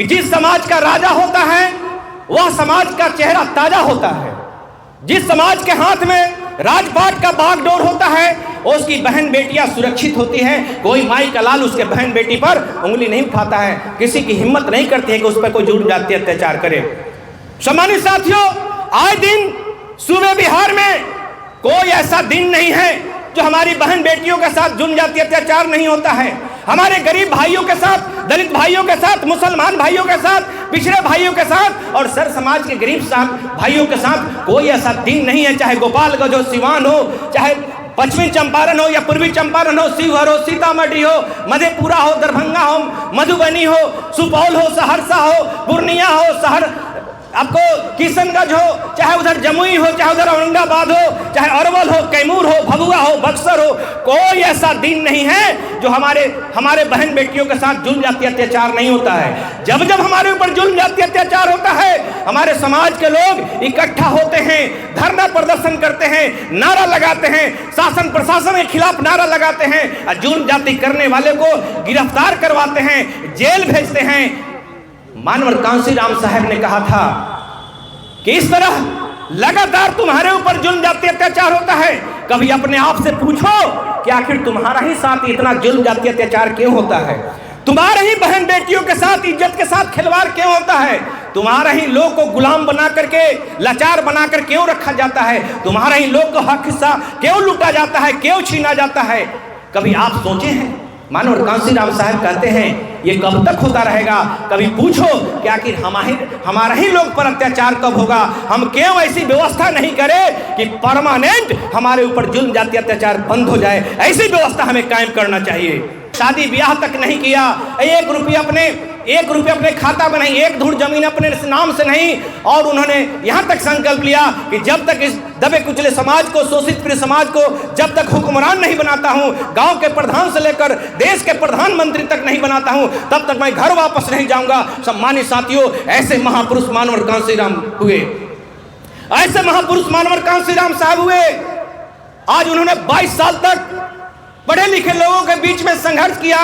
कि जिस समाज का राजा होता है वह समाज का चेहरा ताजा होता है। जिस समाज के हाथ में राजपाट का बागडोर होता है उसकी बहन बेटियां सुरक्षित होती हैं। कोई माई का लाल उसके बहन बेटी पर उंगली नहीं उठाता है, किसी की हिम्मत नहीं करती है कि उस पर कोई जुर्म जाति अत्याचार करे। सम्मानित साथियों, आए दिन सूबे बिहार में कोई ऐसा दिन नहीं है जो हमारी बहन बेटियों के साथ जुर्म जाति अत्याचार नहीं होता है। हमारे गरीब भाइयों के साथ, दलित भाइयों के साथ, मुसलमान भाइयों के साथ, पिछड़े भाइयों के साथ और सर समाज के गरीब भाइयों के साथ कोई ऐसा दिन नहीं है, चाहे गोपालगंज हो, सिवान हो, चाहे पश्चिमी चंपारण हो या पूर्वी चंपारण हो, शिवहर हो, सीतामढ़ी हो, मधेपुरा हो, दरभंगा हो, मधुबनी हो, सुपौल हो, सहरसा हो, पूर्णिया हो, आपको किशनगंज हो, चाहे उधर जमुई हो, चाहे उधर औरंगाबाद हो, चाहे अरवल हो, कैमूर हो, भभुआ हो, बक्सर हो, कोई ऐसा दिन नहीं है जो हमारे बहन बेटियों के साथ जुल्म जाति अत्याचार नहीं होता है। जब जब हमारे ऊपर जुल्म जाति अत्याचार होता है हमारे समाज के लोग इकट्ठा होते हैं, धरना प्रदर्शन करते हैं, नारा लगाते हैं, शासन प्रशासन के खिलाफ नारा लगाते हैं और जुल्म जाति करने वाले को गिरफ्तार करवाते हैं, जेल भेजते हैं। मानवर कांसीराम साहब ने कहा था कि इस तरह लगातार तुम्हारे ऊपर जुल्म जाति अत्याचार होता है, कभी अपने आप से पूछो कि आखिर तुम्हारा ही साथ इतना जुल्म जाति अत्याचार क्यों होता है? तुम्हारे ही बहन बेटियों के साथ, इज्जत के साथ खिलवाड़ क्यों होता है? तुम्हारा ही लोग को गुलाम बना करके, लाचार बनाकर क्यों रखा जाता है? तुम्हारा ही लोग को हक हिस्सा क्यों लूटा जाता है, क्यों छीना जाता है? कभी आप सोचे हैं? मानव कांसीराम साहब कहते हैं ये कब तक होता रहेगा? कभी पूछो कि आखिर हमारा ही लोग पर अत्याचार कब होगा? हम क्यों ऐसी व्यवस्था नहीं करें कि परमानेंट हमारे ऊपर जुल्म जाति अत्याचार बंद हो जाए? ऐसी व्यवस्था हमें कायम करना चाहिए। शादी ब्याह तक नहीं किया, एक रुपये अपने खाता में नहीं, एक धूड़ जमीन अपने नाम से नहीं, और उन्होंने यहाँ तक संकल्प लिया कि जब तक इस दबे कुचले समाज को, शोषित पीड़ित समाज को जब तक हुक्मरान नहीं बनाता हूँ, गांव के प्रधान से लेकर देश के प्रधानमंत्री तक नहीं बनाता हूँ, तब तक मैं घर वापस नहीं जाऊंगा। सम्मानित साथियों, ऐसे महापुरुष मानवर कांसीराम हुए, ऐसे महापुरुष मानवर कांसीराम साहब हुए। आज उन्होंने 22 साल तक पढ़े लिखे लोगों के बीच में संघर्ष किया।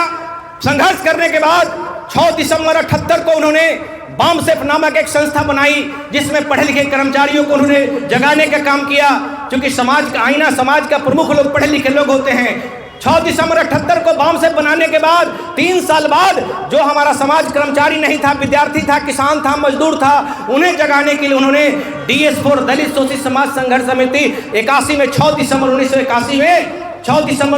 संघर्ष करने के बाद 6 दिसंबर 78 को उन्होंने बामसेफ नामक एक संस्था बनाई जिसमें पढ़े लिखे कर्मचारियों को उन्होंने जगाने का काम किया, क्योंकि समाज का आईना, समाज का प्रमुख लोग पढ़े लिखे लोग होते हैं। 6 दिसंबर 78 को बामसेफ बनाने के बाद 3 साल बाद जो हमारा समाज कर्मचारी नहीं था, विद्यार्थी था, किसान था, मजदूर था, उन्हें जगाने के लिए उन्होंने DS4 दलित शोषित समाज संघर्ष समिति 81 में 6 दिसंबर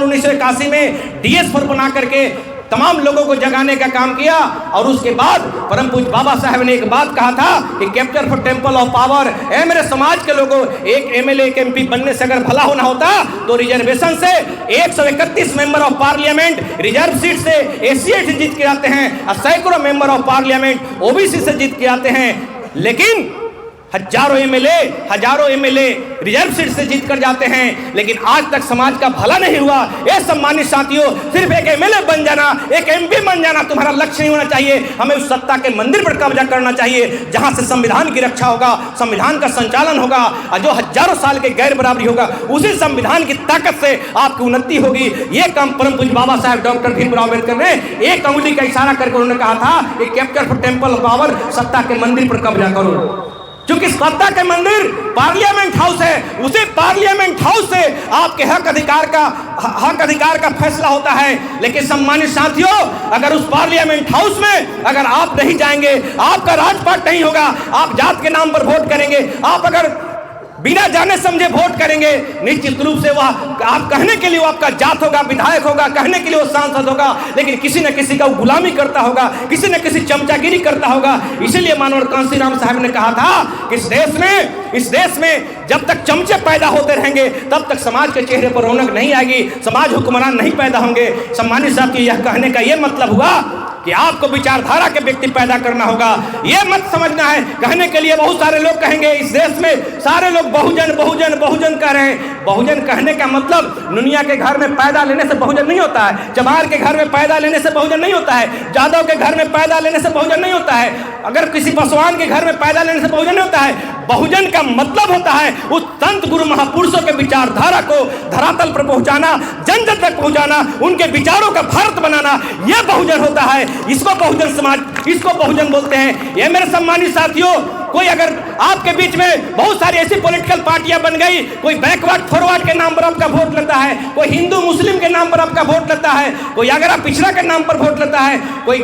1981 में DS4 बना करके तमाम लोगों को जगाने का काम किया। और उसके बाद परम पूज्य बाबा साहब ने एक बात कहा था कि capture for temple of power. मेरे समाज के लोगों, एक MLA, एक MP बनने से अगर भला होना होता तो रिजर्वेशन से 131 member of parliament reserve seat से SC से जीत के आते हैं और सैकड़ों मेंबर ऑफ पार्लियामेंट OBC से जीत के आते हैं। लेकिन हजारों MLA रिजर्व सीट से जीत कर जाते हैं, लेकिन आज तक समाज का भला नहीं हुआ। ये सम्मानित साथियों, सिर्फ एक MLA बन जाना, एक MP बन जाना तुम्हारा लक्ष्य नहीं होना चाहिए। हमें उस सत्ता के मंदिर पर कब्जा करना चाहिए जहां से संविधान की रक्षा होगा, संविधान का संचालन होगा और जो हजारों साल के गैर बराबरी होगा उसी संविधान की ताकत से आपकी उन्नति होगी। ये काम परम पूज्य बाबा साहब डॉक्टर भीमराव अम्बेडकर ने एक अंगुली का इशारा करके उन्होंने कहा था कि capture for temple of power, सत्ता के मंदिर पर कब्जा करो। क्योंकि सत्ता के मंदिर पार्लियामेंट हाउस है, उसी पार्लियामेंट हाउस से आपके हक अधिकार का फैसला होता है। लेकिन सम्मानित साथियों, अगर उस पार्लियामेंट हाउस में अगर आप नहीं जाएंगे, आपका राजपाट नहीं होगा, आप जात के नाम पर वोट करेंगे, आप अगर बिना जाने समझे वोट करेंगे, निश्चित रूप से वह आप कहने के लिए वो आपका जात होगा, विधायक होगा, कहने के लिए वो सांसद होगा, लेकिन किसी न किसी का वो गुलामी करता होगा, किसी न किसी चमचागिरी करता होगा। इसीलिए मानवर कांसीराम साहब ने कहा था कि इस देश में जब तक चमचे पैदा होते रहेंगे तब तक समाज के चेहरे पर रौनक नहीं आएगी, समाज हुक्मरान नहीं पैदा होंगे। सम्मानित साहब की यह कहने का यह मतलब हुआ कि आपको विचारधारा के व्यक्ति पैदा करना होगा। यह मत समझना है, कहने के लिए बहुत सारे लोग कहेंगे, इस देश में सारे लोग बहुजन बहुजन बहुजन कह रहे हैं। बहुजन कहने का मतलब नुनिया के घर में पैदा लेने से बहुजन नहीं होता है, चमार के घर में पैदा लेने से बहुजन नहीं होता है, जादव के घर में पैदा लेने से बहुजन नहीं होता है, अगर किसी पासवान के घर में पैदा लेने से बहुजन नहीं होता है। बहुजन का मतलब होता है उस संत गुरु महापुरुषों के विचारधारा को धरातल पर पहुंचाना, जन जन तक पहुंचाना, उनके विचारों का भारत बनाना, यह बहुजन होता है। इसको बहुजन समाज, इसको बहुजन बोलते हैं। ये मेरे सम्मानित साथियों, कोई अगर आपके बीच में बहुत सारी ऐसी पॉलिटिकल पार्टियां बन गई, कोई बैकवर्ड फॉरवर्ड के नाम पर आपका वोट लेता है, कोई हिंदू मुस्लिम के नाम पर आपका वोट लेता है, कोई अगर आप पिछड़ा के नाम पर वोट लेता है, कोई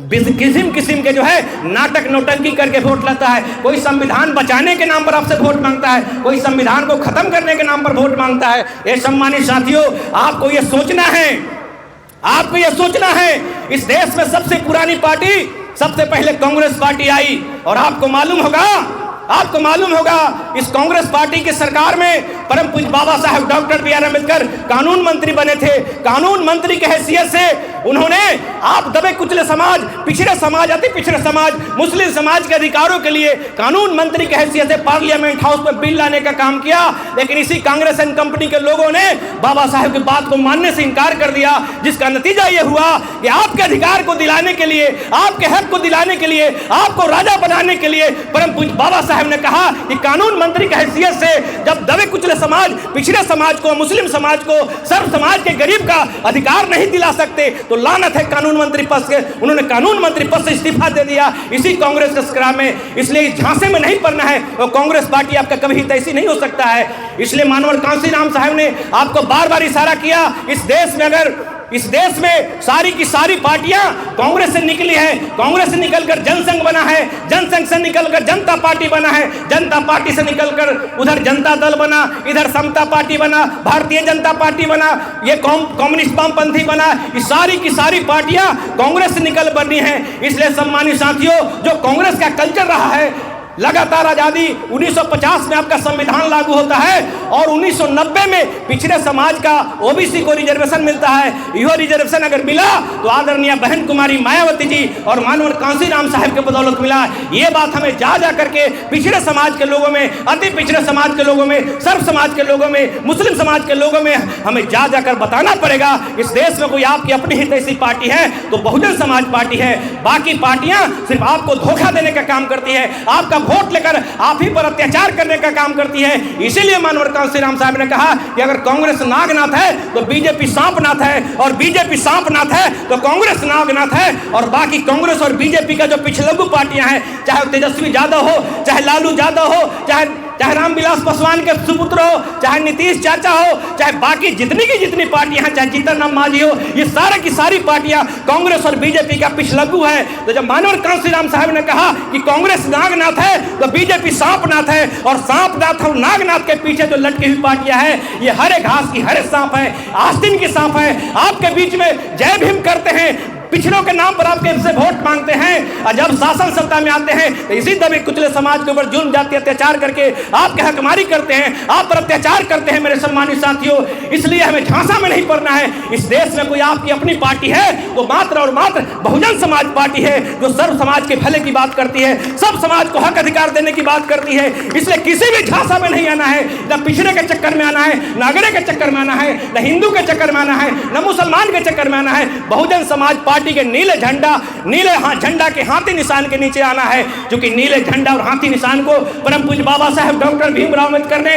किस्म के जो है नाटक नौटंकी करके वोट लेता है, कोई संविधान बचाने के नाम पर आपसे वोट मांगता है, कोई संविधान को खत्म करने के नाम पर वोट मांगता है। ये सम्मानित साथियों, आपको ये सोचना है, आपको ये सोचना है, इस देश में सबसे पुरानी पार्टी सबसे पहले कांग्रेस पार्टी आई, और आपको मालूम होगा इस कांग्रेस पार्टी की सरकार में परम पूज्य बाबा साहब डॉक्टर बी.आर. अम्बेडकर कानून मंत्री बने थे। कानून मंत्री की हैसियत से उन्होंने आप दबे कुचले समाज, पिछड़े समाज, अति पिछड़े समाज, मुस्लिम समाज के अधिकारों के लिए कानून मंत्री की हैसियत से पार्लियामेंट हाउस में बिल लाने का काम किया। लेकिन इसी कांग्रेस एंड कंपनी के लोगों ने बाबा साहब की बात को मानने से इनकार कर दिया, जिसका नतीजा यह हुआ कि आपके अधिकार को दिलाने के लिए, आपके हक को दिलाने के लिए, आपको राजा बनाने के लिए परम पूज्य बाबा साहब ने कहा कि कानून मंत्री की हैसियत से जब दबे कुचले समाज, पिछड़े समाज को, मुस्लिम समाज को, सर्व समाज के गरीब का अधिकार नहीं दिला सकते तो लानत है कानून मंत्री पद के। उन्होंने कानून मंत्री पद से इस्तीफा दे दिया इसी कांग्रेस के संग्राम में। इसलिए झांसे में नहीं पड़ना है, और कांग्रेस पार्टी आपका कभी हितैषी नहीं हो सकता है। इसलिए मानवर कांसीराम साहब ने आपको बार बार इशारा किया, इस देश में सारी की सारी पार्टियां कांग्रेस से निकली है, कांग्रेस से निकलकर जनसंघ बना है, जनसंघ से निकलकर जनता पार्टी बना है, जनता पार्टी से निकलकर उधर जनता दल बना, इधर समता पार्टी बना, भारतीय जनता पार्टी बना, ये कम्युनिस्ट वामपंथी बना। ये सारी की सारी पार्टियां कांग्रेस से निकल बनी है। इसलिए सम्मानित साथियों, जो कांग्रेस का कल्चर रहा है, लगातार आजादी 1950 में आपका संविधान लागू होता है और 1990 में पिछड़े समाज का ओबीसी को रिजर्वेशन मिलता है। यह रिजर्वेशन अगर मिला तो आदरणीय बहन कुमारी मायावती जी और मानवर कांसीराम साहब के बदौलत मिला। ये बात हमें जा करके पिछड़े समाज के लोगों में, अति पिछड़े समाज के लोगों में, सर्व समाज के लोगों में, मुस्लिम समाज के लोगों में हमें जाकर बताना पड़ेगा। इस देश में कोई आपकी अपनी ही ऐसी पार्टी है तो बहुजन समाज पार्टी है। बाकी पार्टियां सिर्फ आपको धोखा देने का काम करती है, आपका वोट लेकर आप ही पर अत्याचार करने का काम करती है। इसीलिए मानवर कांसीराम साहब ने कहा कि अगर कांग्रेस नागनाथ है तो बीजेपी सांपनाथ है, और बीजेपी सांपनाथ है तो कांग्रेस नागनाथ है। और बाकी कांग्रेस और बीजेपी का जो पिछलग्गू पार्टियां हैं, चाहे तेजस्वी यादव हो, चाहे लालू यादव हो, चाहे रामविलास पासवान के सुपुत्र हो, चाहे नीतीश चाचा हो, चाहे बाकी जितनी की जितनी पार्टियां हैं, चाहे जीतन राम मांझी हो, ये सारे की सारी पार्टियां कांग्रेस और बीजेपी का पिछलग्गू है। तो जब मानवर कांसीराम साहब ने कहा कि कांग्रेस नागनाथ है तो बीजेपी सांपनाथ है, और सांपनाथ और नागनाथ के पीछे जो लटकी हुई पार्टियां हैं ये हरे घास की हरे सांप है, आस्तीन की सांप है। आपके बीच में जय भीम करते हैं, पिछड़ों के नाम पर आपके से वोट मांगते हैं, और जब शासन सत्ता में आते हैं तो इसी दबे कुचले समाज के ऊपर जुल्म जाति अत्याचार करके आपके हकमारी करते हैं, आप पर अत्याचार करते हैं। मेरे सम्मानित साथियों, इसलिए हमें झांसा में नहीं पड़ना है। इस देश में कोई आपकी अपनी पार्टी है तो मात्र और मात्र बहुजन समाज पार्टी है, जो सर्व समाज के भले की बात करती है, सब समाज को हक अधिकार देने की बात करती है। इसलिए किसी भी झांसा में नहीं आना है, न पिछड़े के चक्कर में आना है, न अगड़े के चक्कर में आना है, न हिंदू के चक्कर में आना है, न मुसलमान के चक्कर में आना है। बहुजन समाज पार्टी के नीले झंडा के हाथी निशान के नीचे आना है, क्योंकि नीले झंडा और हाथी निशान को परम पूज्य बाबा साहब डॉक्टर भीमराव अम्बेडकर ने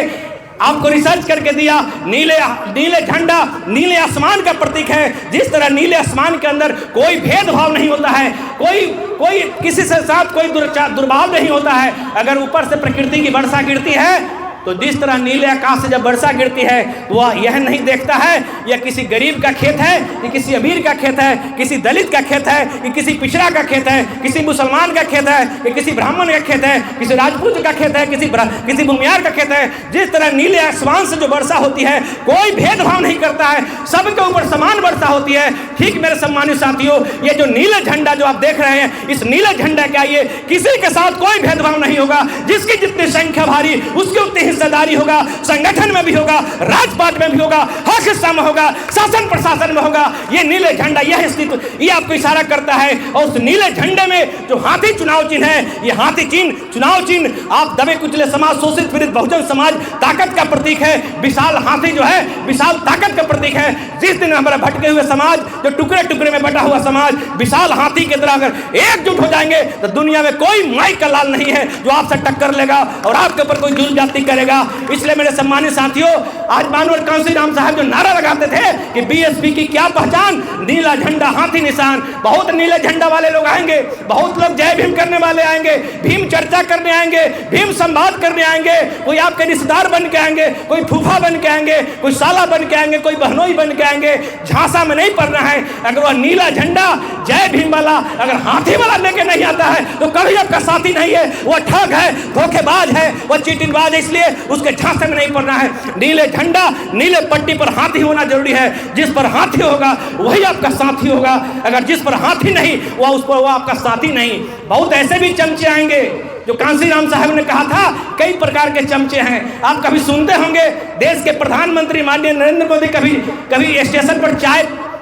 आपको रिसर्च करके दिया। नीले झंडा नीले आसमान का प्रतीक है। जिस तरह नीले आसमान के अंदर कोई भेदभाव नहीं होता है, कोई किसी से साथ कोई दुर्भाव नहीं होता है। अगर ऊपर से प्रकृति की वर्षा गिरती है तो जिस तरह नीले आकाश से जब वर्षा गिरती है तो वह यह नहीं देखता है यह किसी गरीब का खेत है कि किसी अमीर का खेत है, किसी दलित का खेत है कि किसी पिछड़ा का खेत है, किसी मुसलमान का खेत है कि किसी ब्राह्मण का खेत है, किसी राजपूत का खेत है, किसी भूमियार का खेत है। जिस तरह नीले आसमान से जो वर्षा होती है कोई भेदभाव नहीं करता है, सबके ऊपर समान वर्षा होती है। ठीक मेरे सम्मानित साथियों, ये जो नीला झंडा जो आप देख रहे हैं, इस नीले झंडा का ये किसी के साथ कोई भेदभाव नहीं होगा। जिसकी जितनी संख्या भारी उसकी उतनी हिस्सेदारी होगा, संगठन में भी होगा, राजपाट में भी होगा, हर हिस्सा में होगा, शासन प्रशासन में होगा। ये नीले झंडा, यह स्थिति, ये आपको इशारा करता है। और उस नीले झंडे में जो हाथी चुनाव चिन्ह है, ये हाथी चिन्ह, चुनाव चिन्ह आप दबे कुचले समाज, शोषित पीड़ित बहुजन समाज ताकत का प्रतीक है। विशाल हाथी जो है विशाल ताकत का प्रतीक है। जिस दिन हमारा भटके हुए समाज, जो टुकड़े टुकड़े में बटा हुआ समाज विशाल हाथी की तरह अगर एकजुट हो जाएंगे तो दुनिया में कोई माई का लाल नहीं है जो आपसे टक्कर लेगा और आपके ऊपर कोई जुल्म जाति करेगा। इसलिए मेरे सम्मानित साथियों, आज मानवर कांसीराम साहब जो नारा लगाते थे कि बीएसपी की क्या पहचान, नीला झंडा हाथी निशान। बहुत नीले झंडा वाले लोग आएंगे, बहुत लोग जय भीम करने वाले आएंगे, भीम चर्चा करने आएंगे, भीम संवाद करने आएंगे, कोई आपके रिश्तेदार बन के आएंगे, कोई फूफा बन के आएंगे, कोई साला बन के आएंगे, कोई बहनोई बन के आएंगे। झांसा में नहीं पड़ना है। अगर वह नीला झंडा जय भीम वाला अगर हाथी वाला लेके नहीं आता है तो कभी आपका साथी नहीं है, वह ठग है, धोखेबाज है, वह चीटिंगबाज है। इसलिए उसके झांसे में नहीं पड़ना है। नीले झंडा, नीले पट्टी पर हाथी होना जरूरी है। जिस पर हाथी होगा वही आपका साथी होगा। अगर जिस पर हाथी नहीं वह उस पर, वह आपका साथी नहीं। बहुत ऐसे भी चमचे आएंगे जो कांसीराम साहब ने कहा था, कई प्रकार के चमचे हैं। आप कभी सुनते होंगे देश के प्रधानमंत्री माननीय नरेंद्र मोदी कभी स्टेशन पर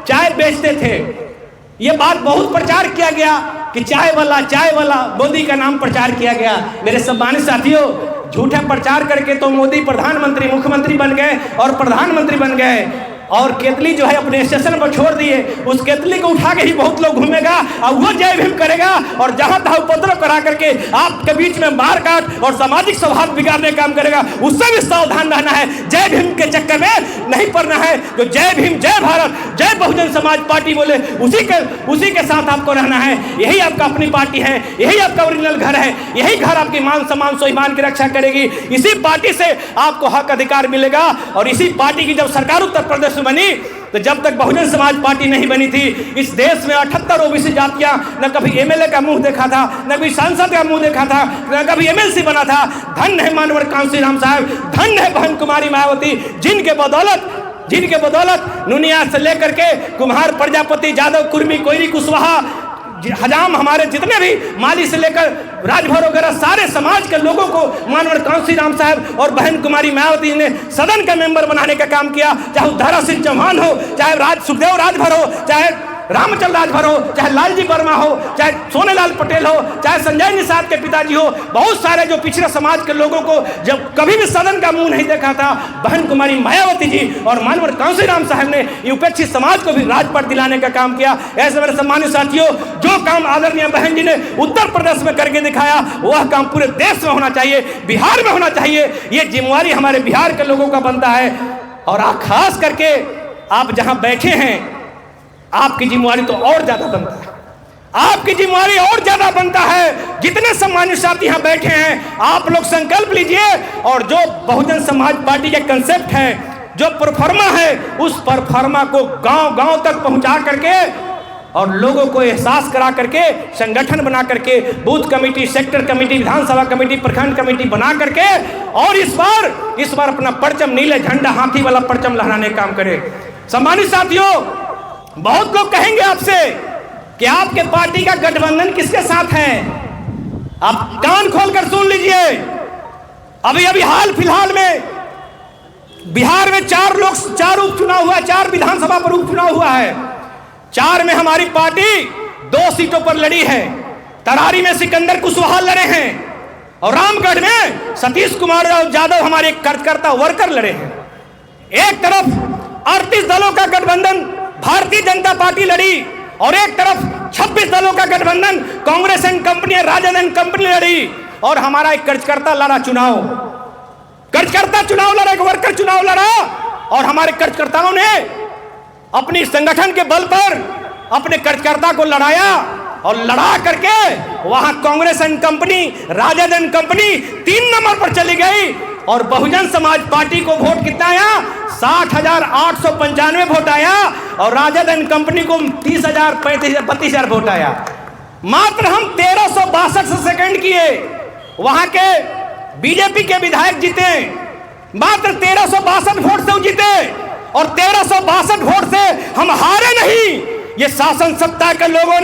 चाय बेचते थे। ये बात बहुत प्रचार किया गया कि चाय वाला मोदी का नाम प्रचार किया गया। मेरे सम्मानित साथियों, झूठा प्रचार करके तो मोदी प्रधानमंत्री, मुख्यमंत्री बन गए और प्रधानमंत्री बन गए और केतली जो है अपने स्टेशन पर छोड़ दिए। उस केतली को उठा के ही बहुत लोग घूमेगा और वो जय भीम करेगा और जहां तहां उपद्रव करा करके आपके बीच में मार काट और सामाजिक सौहार्द बिगाड़ने का काम करेगा। उससे भी सावधान रहना है। जय भीम के चक्कर में नहीं पड़ना है। जो जय भीम, जय भारत, जय बहुजन समाज पार्टी बोले उसी के साथ आपको रहना है। यही आपका अपनी पार्टी है, यही आपका ओरिजिनल घर है, यही घर आपकी मान सम्मान स्वाभिमान की रक्षा करेगी। इसी पार्टी से आपको हक अधिकार मिलेगा। और इसी पार्टी की जब सरकार उत्तर प्रदेश बनी तो जब तक बहुजन समाज पार्टी नहीं बनी थी, इस देश में 78 ओबीसी जातियां न कभी एमएलए का मुंह देखा था, न कभी सांसद का मुंह देखा था, न कभी एमएलसी बना था। धन्य है मानवर कांसीराम साहब, धन्य है बहन कुमारी मायावती, जिनके बदौलत नुनिया से लेकर के कुम्हार, प्रजापति, यादव, कुर्मी, कोयरी, कुशवाहा, हजाम, हमारे जितने भी माली से लेकर राजभर वगैरह सारे समाज के लोगों को मानवर कांसीराम साहब और बहन कुमारी मायावती ने सदन का मेंबर बनाने का काम किया। चाहे दारा सिंह चौहान हो, चाहे सुखदेव राजभर हो, चाहे रामचंद्र राजभर हो, चाहे लालजी वर्मा हो, चाहे सोनेलाल पटेल हो, चाहे संजय निषाद के पिताजी हो, बहुत सारे जो पिछड़े समाज के लोगों को जब कभी भी सदन का मुंह नहीं देखा था, बहन कुमारी मायावती जी और मानवर कांसीराम साहब ने उपेक्षित समाज को भी राजपथ दिलाने का काम किया। ऐसे मेरे सम्मानित साथियों, जो काम आदरणीय बहन जी ने उत्तर प्रदेश में करके दिखाया वह काम पूरे देश में होना चाहिए, बिहार में होना चाहिए। ये जिम्मेवारी हमारे बिहार के लोगों का बनता है। और खास करके आप जहां बैठे हैं, आपकी जिम्मेवारी तो और ज्यादा बनता है। आपकी जिम्मेवारी और ज्यादा बनता है। जितने सम्मानित साथी यहाँ बैठे हैं, आप लोग संकल्प लीजिए और जो बहुजन समाज पार्टी के कंसेप्ट है, जो परफॉर्मा है, उस परफॉर्मा को गांव-गांव तक पहुंचा करके और लोगों को एहसास करा करके संगठन बना करके बूथ कमेटी, सेक्टर कमेटी, विधानसभा कमेटी, प्रखंड कमेटी बना करके और इस बार अपना परचम, नीले झंडा हाथी वाला परचम लहराने का काम करे। सम्मानित साथियों, बहुत लोग कहेंगे आपसे कि आपके पार्टी का गठबंधन किसके साथ है। आप कान खोलकर सुन लीजिए। अभी हाल फिलहाल में बिहार में 4 उपचुनाव हुआ, 4 विधानसभा पर उपचुनाव हुआ है। 4 में हमारी पार्टी 2 सीटों पर लड़ी है। तरारी में सिकंदर कुशवाहा लड़े हैं और रामगढ़ में सतीश कुमार यादव हमारे कार्यकर्ता वर्कर लड़े हैं। एक तरफ 38 दलों का गठबंधन भारतीय जनता पार्टी लड़ी और एक तरफ 26 दलों का गठबंधन Congress and company, RJD and company लड़ी और हमारा एक कार्यकर्ता लड़ा चुनाव, एक वर्कर चुनाव लड़ा और हमारे कार्यकर्ताओं ने अपनी संगठन के बल पर अपने कार्यकर्ता को लड़ाया और लड़ा करके वहां Congress and company, RJD and company 3 number पर चली गई और बहुजन समाज पार्टी को वोट कितना आया? 60,895 वोट आया और राजद एंड कंपनी को 30,000, 32,000 वोट आया। मात्र हम 1362 से सेकंड किए। वहां के बीजेपी के विधायक जीते, मात्र 1362 वोट से जीते और 1362 वोट से हम हारे नहीं, ये शासन सत्ता के लोगों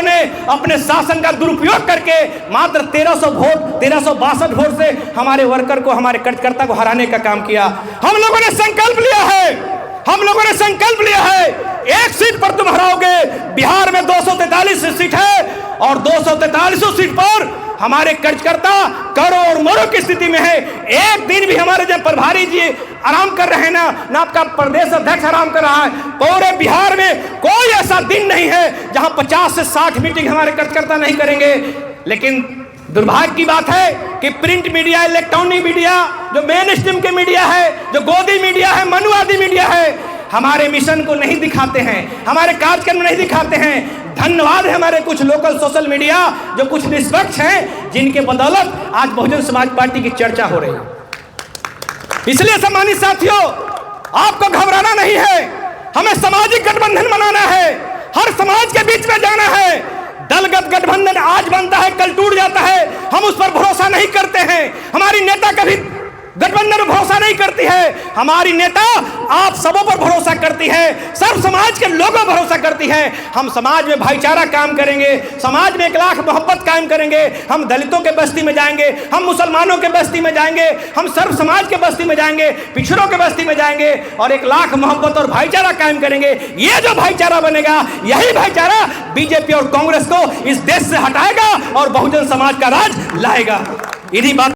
ने अपने शासन का दुरुपयोग करके मात्र 1362 वोट से हमारे वर्कर को, हमारे कार्यकर्ता को हराने का काम किया। हम लोगों ने संकल्प लिया है एक सीट पर तुम हराओगे। बिहार में 243 सीट है और 243 सीट पर हमारे कार्यकर्ता करो और मरो की स्थिति में है। एक दिन भी हमारे जब प्रभारी जी आराम कर रहे हैं ना आपका प्रदेश अध्यक्ष आराम कर रहा है। पूरे बिहार में कोई ऐसा दिन नहीं है जहां 50 से 60 मीटिंग हमारे कार्यकर्ता नहीं करेंगे। लेकिन दुर्भाग्य की बात है कि प्रिंट मीडिया, इलेक्ट्रॉनिक मीडिया, जो मेन स्ट्रीम के मीडिया है, जो गोदी मीडिया है, मनुवादी मीडिया है, हमारे मिशन को नहीं दिखाते हैं, हमारे कार्यक्रम नहीं दिखाते हैं। धन्यवाद है हमारे कुछ लोकल सोशल मीडिया जो कुछ निष्पक्ष हैं, जिनके बदौलत आज बहुजन समाज पार्टी की चर्चा हो रही है। इसलिए सम्मानित साथियों, आपको घबराना नहीं है, हमें सामाजिक गठबंधन बनाना है, हर समाज के बीच में जाना है। दलगत गठबंधन आज बनता है, कल टूट जाता है, हम उस पर भरोसा नहीं करते हैं। हमारी नेता कभी गठबंधन में भरोसा नहीं करती है। हमारी नेता आप सबों पर भरोसा करती है, सब समाज के लोगों पर भरोसा करती है। हम समाज में भाईचारा काम करेंगे, समाज में 1 लाख मोहब्बत कायम करेंगे। हम दलितों के बस्ती में जाएंगे, हम मुसलमानों के बस्ती में जाएंगे, हम सर्व समाज के बस्ती में जाएंगे, पिछड़ों के बस्ती में जाएंगे और 1 लाख मोहब्बत और भाईचारा कायम करेंगे। ये जो भाईचारा बनेगा, यही भाईचारा बीजेपी और कांग्रेस को इस देश से हटाएगा और बहुजन समाज का राज लाएगा। इन्हीं बात